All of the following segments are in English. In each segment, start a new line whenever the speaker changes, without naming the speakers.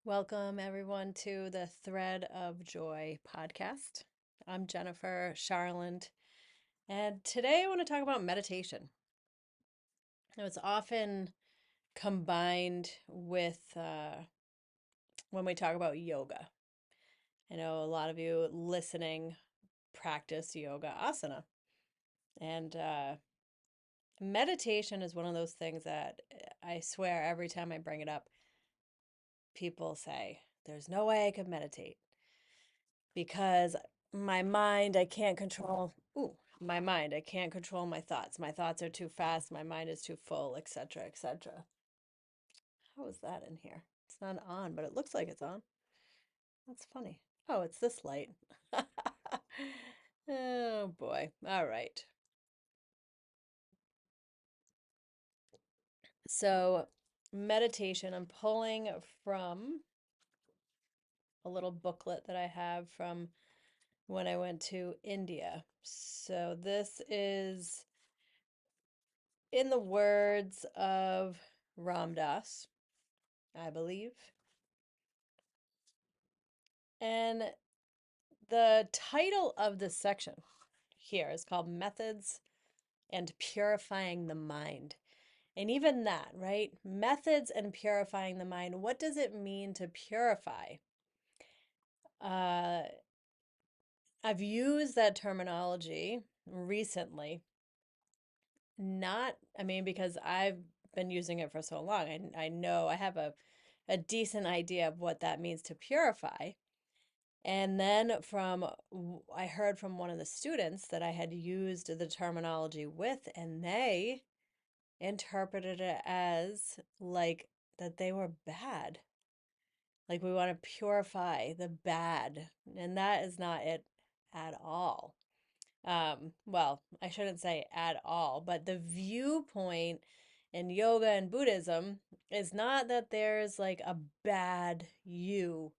Welcome, everyone, to the Thread of Joy podcast. I'm Jennifer Charland, and today I want to talk about meditation. It's often combined with when we talk about yoga. I know a lot of you listening practice yoga asana, and meditation is one of those things that I swear every time I bring it up, people say, "There's no way I could meditate." Because my mind, I can't control. Ooh, my mind, I can't control my thoughts. My thoughts are too fast. My mind is too full, etc., etc. How is that in here? It's not on, but it looks like it's on. That's funny. Oh, it's this light. Oh boy. All right. So, meditation, I'm pulling from a little booklet that I have from when I went to India. So, this is in the words of Ram Dass, I believe. And the title of this section here is called Methods and Purifying the Mind. And even that, right? Methods and purifying the mind. What does it mean to purify? Uh, I've used that terminology recently. Because I've been using it for so long. I know I have a decent idea of what that means to purify. And then I heard from one of the students that I had used the terminology with, and they interpreted it as like that they were bad. Like we want to purify the bad. And that is not it at all. Well, I shouldn't say at all, but the viewpoint in yoga and Buddhism is not that there's like a bad you,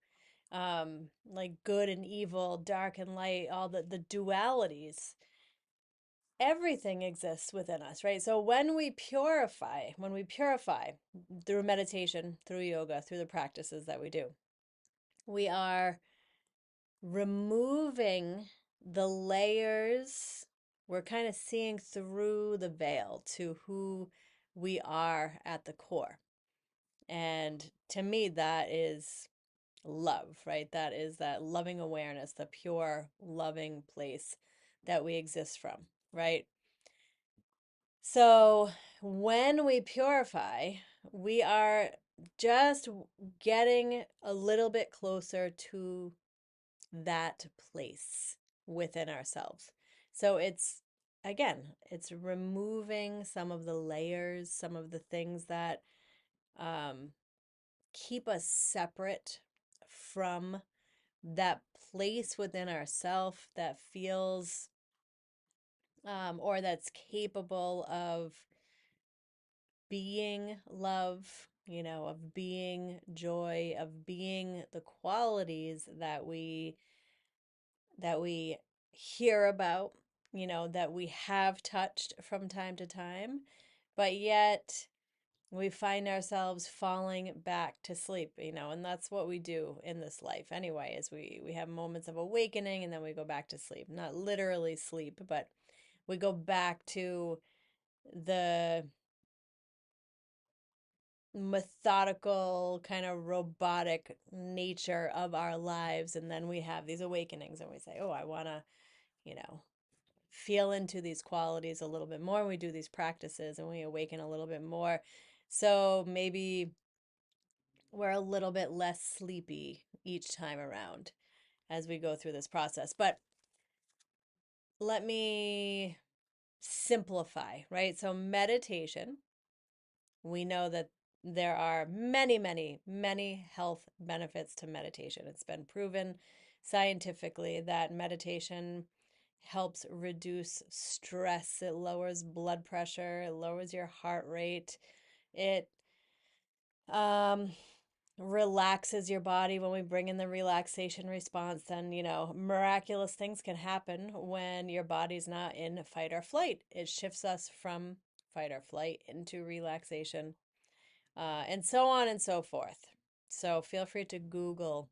like good and evil, dark and light, all the dualities. Everything exists within us, right? So when we purify through meditation, through yoga, through the practices that we do, we are removing the layers. We're kind of seeing through the veil to who we are at the core. And to me, that is love, right? That is that loving awareness, the pure, loving place that we exist from, right? So when we purify, we are just getting a little bit closer to that place within ourselves. So it's removing some of the layers, some of the things that um, keep us separate from that place within ourself that feels or that's capable of being love, of being joy, of being the qualities that we hear about, that we have touched from time to time, but yet we find ourselves falling back to sleep, and that's what we do in this life anyway, is we have moments of awakening and then we go back to sleep. Not literally sleep, but we go back to the methodical kind of robotic nature of our lives, and then we have these awakenings and we say, oh, I want to, you know, feel into these qualities a little bit more. We do these practices and we awaken a little bit more. So maybe we're a little bit less sleepy each time around as we go through this process. But let me simplify, right? So, meditation, we know that there are many, many, many health benefits to meditation. It's been proven scientifically that meditation helps reduce stress, it lowers blood pressure, it lowers your heart rate, it um, relaxes your body. When we bring in the relaxation response, then, miraculous things can happen when your body's not in fight or flight. It shifts us from fight or flight into relaxation, and so on and so forth. So feel free to Google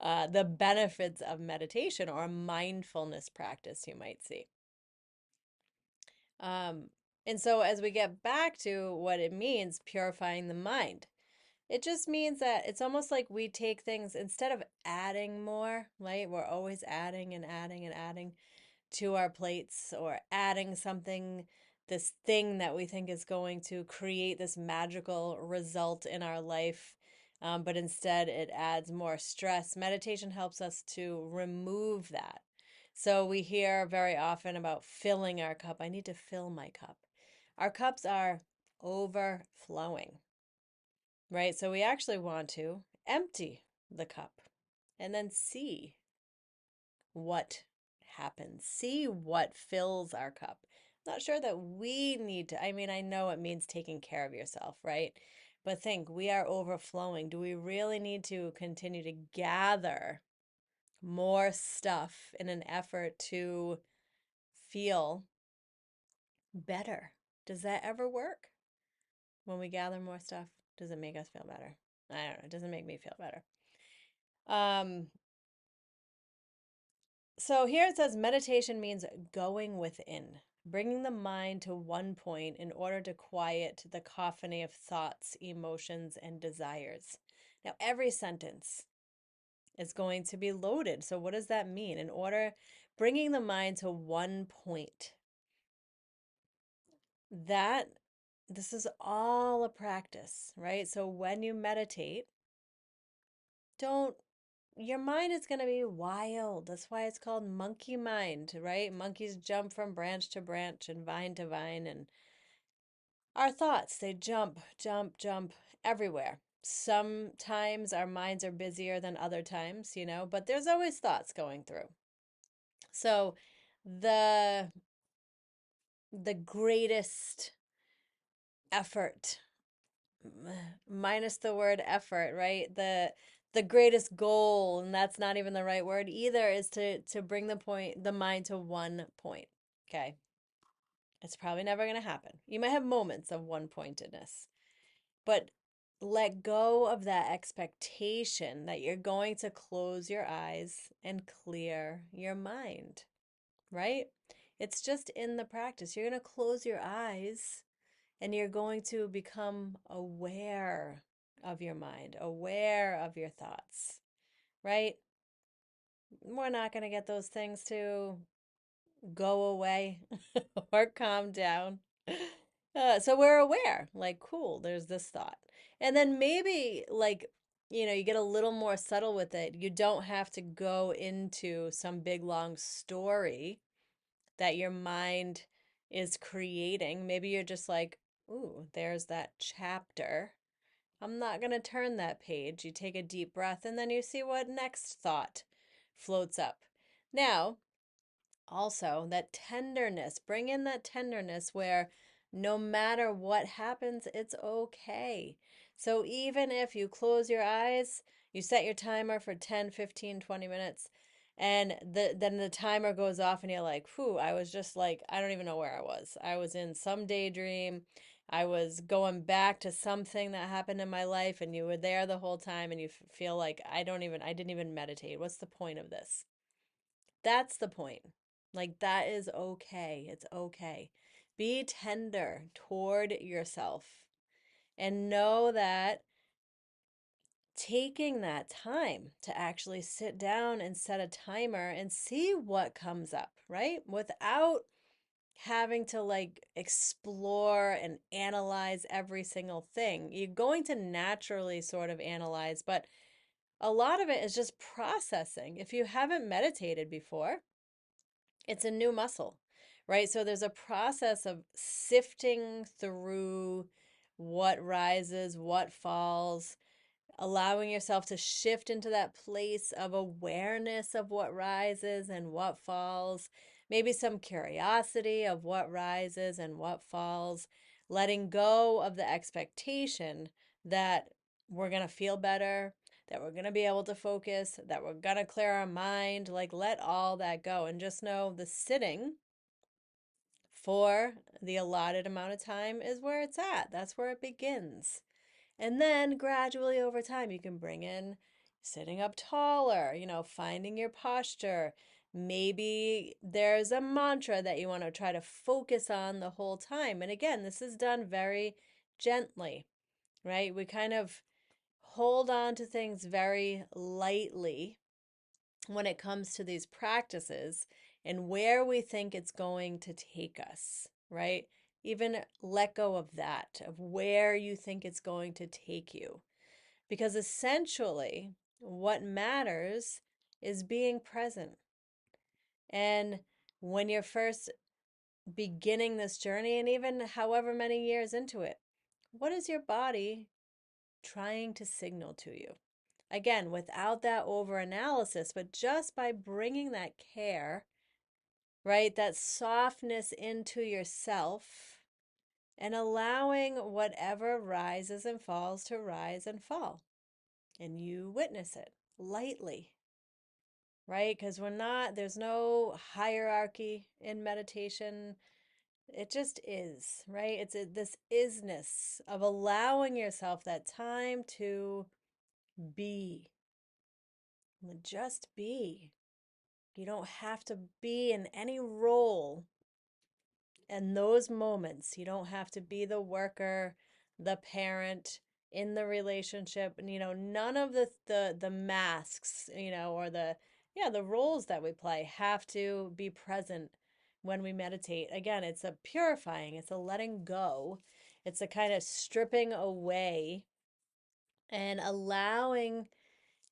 the benefits of meditation or a mindfulness practice you might see. Um, and so as we get back to what it means, purifying the mind, it just means that it's almost like we take things instead of adding more, right? We're always adding and adding and adding to our plates or adding something, this thing that we think is going to create this magical result in our life. But instead, it adds more stress. Meditation helps us to remove that. So we hear very often about filling our cup. I need to fill my cup. Our cups are overflowing, right? So we actually want to empty the cup and then see what happens, see what fills our cup. Not sure that we need to, I mean, I know it means taking care of yourself, right? But think, we are overflowing. Do we really need to continue to gather more stuff in an effort to feel better? Does that ever work? When we gather more stuff, does it make us feel better? I don't know. It doesn't make me feel better. Um, So here it says meditation means going within, bringing the mind to one point in order to quiet the cacophony of thoughts, emotions, and desires. Now, every sentence is going to be loaded. So, what does that mean? In order, bringing the mind to one point, that this is all a practice, right? So, when you meditate, don't your mind is going to be wild. That's why it's called monkey mind, right? Monkeys jump from branch to branch and vine to vine. And our thoughts, they jump, jump, jump everywhere. Sometimes our minds are busier than other times, but there's always thoughts going through. So the the greatest effort, minus the word effort, right? The greatest goal, and that's not even the right word either, is to bring the mind to one point. Okay. It's probably never going to happen. You might have moments of one pointedness, but let go of that expectation that you're going to close your eyes and clear your mind, right? It's just in the practice. You're going to close your eyes and you're going to become aware of your mind, aware of your thoughts, right? We're not going to get those things to go away or calm down. So we're aware, like, cool, there's this thought. And then maybe, like, you get a little more subtle with it. You don't have to go into some big long story that your mind is creating. Maybe you're just like, ooh, there's that chapter. I'm not going to turn that page. You take a deep breath and then you see what next thought floats up. Now, also, that tenderness, bring in that tenderness where no matter what happens, it's okay. So even if you close your eyes, you set your timer for 10, 15, 20 minutes, and then the timer goes off and you're like, whew, I was just like, I don't even know where I was. I was in some daydream. I was going back to something that happened in my life and you were there the whole time and you feel like I didn't even meditate. What's the point of this? That's the point. Like, that is okay. It's okay. Be tender toward yourself and know that taking that time to actually sit down and set a timer and see what comes up, right? Without having to like explore and analyze every single thing. You're going to naturally sort of analyze, but a lot of it is just processing. If you haven't meditated before, it's a new muscle, right? So there's a process of sifting through what rises, what falls, allowing yourself to shift into that place of awareness of what rises and what falls, maybe some curiosity of what rises and what falls, letting go of the expectation that we're going to feel better, that we're going to be able to focus, that we're going to clear our mind. Like, let all that go and just know the sitting for the allotted amount of time is where it's at. That's where it begins. And then gradually over time, you can bring in sitting up taller, finding your posture. Maybe there's a mantra that you want to try to focus on the whole time. And again, this is done very gently, right? We kind of hold on to things very lightly when it comes to these practices and where we think it's going to take us, right? Even let go of that, of where you think it's going to take you. Because essentially, what matters is being present. And when you're first beginning this journey, and even however many years into it, what is your body trying to signal to you? Again, without that over analysis, but just by bringing that care, right, that softness into yourself and allowing whatever rises and falls to rise and fall. And you witness it lightly, right? Because there's no hierarchy in meditation. It just is, right? This isness of allowing yourself that time to be, just be. You don't have to be in any role in those moments. You don't have to be the worker, the parent in the relationship, and none of the masks, or the roles that we play have to be present when we meditate. Again, it's a purifying, it's a letting go. It's a kind of stripping away and allowing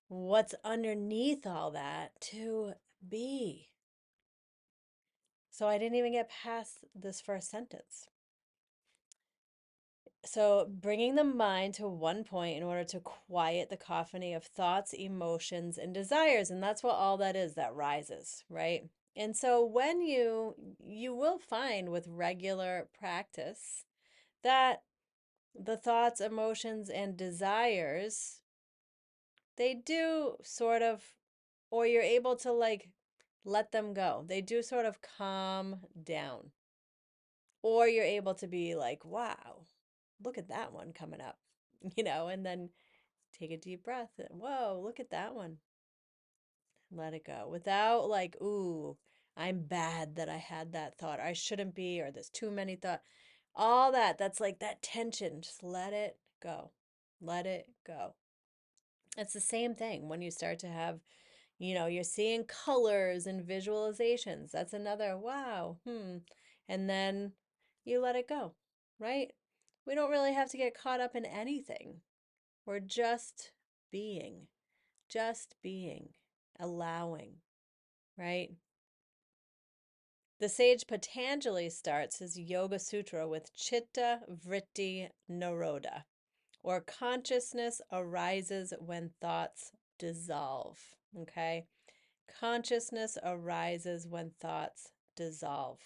what's underneath all that to be. So I didn't even get past this first sentence. So bringing the mind to one point in order to quiet the cacophony of thoughts, emotions, and desires. And that's what all that is, that rises, right? And so when you will find with regular practice that the thoughts, emotions, and desires, they do sort of, or you're able to like let them go. They do sort of calm down. Or you're able to be like, wow, look at that one coming up, and then take a deep breath. Whoa, look at that one. Let it go without like, ooh, I'm bad that I had that thought. Or I shouldn't be, or there's too many thoughts. All that's like that tension. Just let it go. Let it go. It's the same thing when you start to have, you're seeing colors and visualizations. That's another wow. And then you let it go, right? We don't really have to get caught up in anything. We're just being, allowing, right? The sage Patanjali starts his Yoga Sutra with Chitta Vritti Naroda, or consciousness arises when thoughts dissolve, okay? Consciousness arises when thoughts dissolve.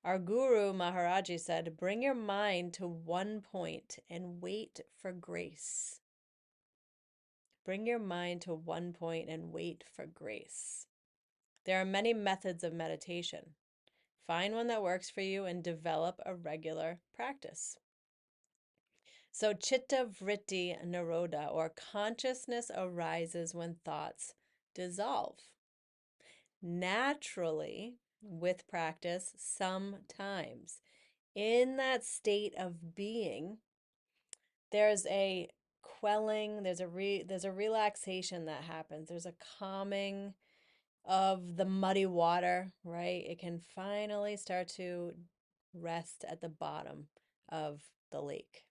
Our Guru Maharaji said, bring your mind to one point and wait for grace. Bring your mind to one point and wait for grace. There are many methods of meditation. Find one that works for you and develop a regular practice. So, Chitta Vritti Naroda, or consciousness arises when thoughts dissolve. Naturally, with practice, sometimes in that state of being, there's a quelling, there's a relaxation that happens. There's a calming of the muddy water, right? It can finally start to rest at the bottom of the lake.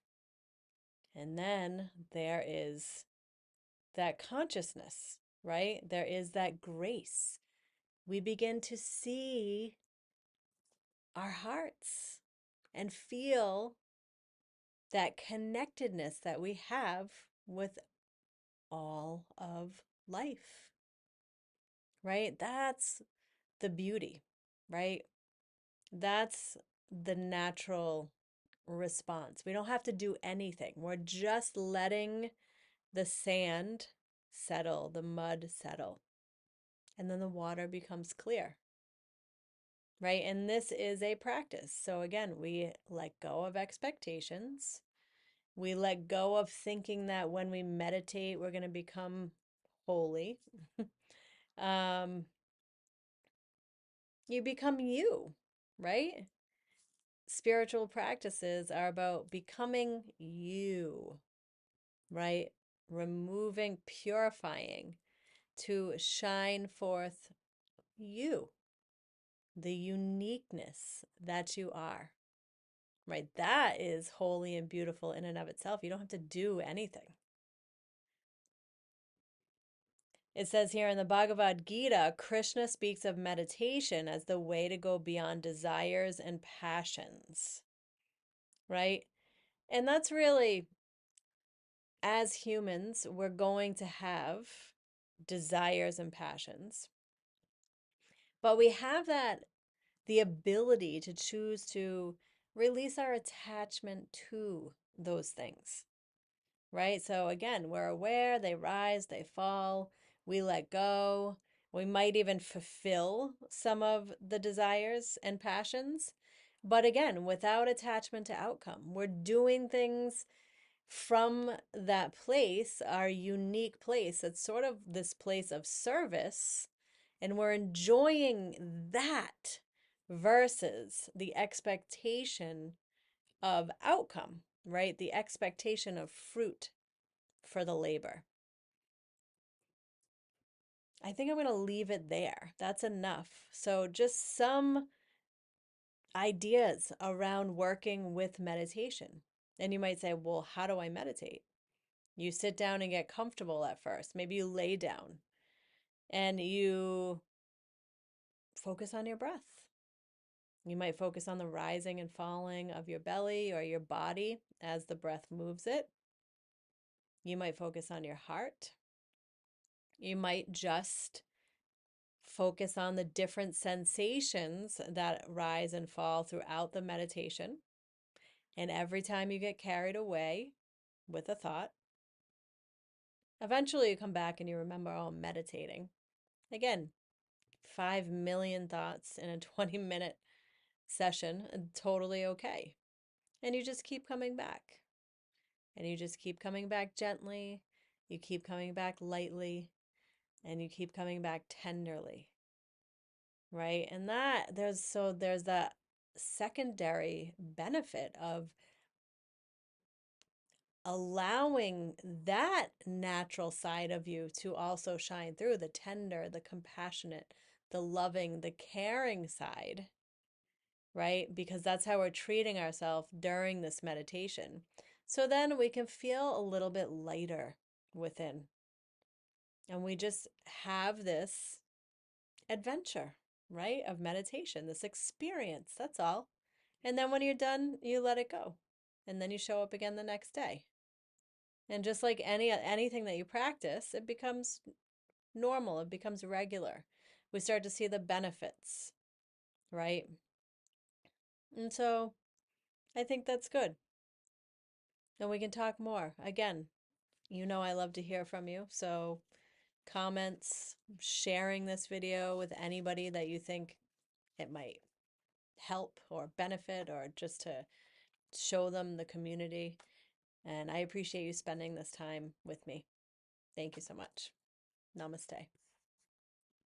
And then there is that consciousness, right? There is that grace. We begin to see our hearts and feel that connectedness that we have with all of life, right? That's the beauty, right? That's the natural response. We don't have to do anything. We're just letting the sand settle, the mud settle, and then the water becomes clear, right? And this is a practice. So again, we let go of expectations We let go of thinking that when we meditate, we're going to become holy. um, you become you, right? Spiritual practices are about becoming you, right? Removing, purifying to shine forth you, the uniqueness that you are, right? That is holy and beautiful in and of itself. You don't have to do anything. It says here in the Bhagavad Gita, Krishna speaks of meditation as the way to go beyond desires and passions, right? And that's really, as humans, we're going to have desires and passions, but we have the ability to choose to release our attachment to those things, right? So again, we're aware, they rise, they fall, we let go. We might even fulfill some of the desires and passions, but again, without attachment to outcome. We're doing things from that place, our unique place. It's sort of this place of service, and we're enjoying that versus the expectation of outcome, right? The expectation of fruit for the labor. I think I'm going to leave it there. That's enough. So, just some ideas around working with meditation. And you might say, well, how do I meditate? You sit down and get comfortable at first. Maybe you lay down and you focus on your breath. You might focus on the rising and falling of your belly or your body as the breath moves it. You might focus on your heart. You might just focus on the different sensations that rise and fall throughout the meditation. And every time you get carried away with a thought, eventually you come back and you remember, oh, I'm meditating. Again, 5 million thoughts in a 20-minute session, totally okay. And you just keep coming back. And you just keep coming back gently. You keep coming back lightly. And you keep coming back tenderly. Right? And there's that secondary benefit of allowing that natural side of you to also shine through, the tender, the compassionate, the loving, the caring side, right? Because that's how we're treating ourselves during this meditation. So then we can feel a little bit lighter within. And we just have this adventure, right? Of meditation, this experience. That's all. And then when you're done, you let it go. And then you show up again the next day. And just like anything that you practice, it becomes normal, it becomes regular. We start to see the benefits, right? And so I think that's good. And we can talk more. Again, you know I love to hear from you. So comments, sharing this video with anybody that you think it might help or benefit, or just to show them the community. And I appreciate you spending this time with me. Thank you so much. Namaste.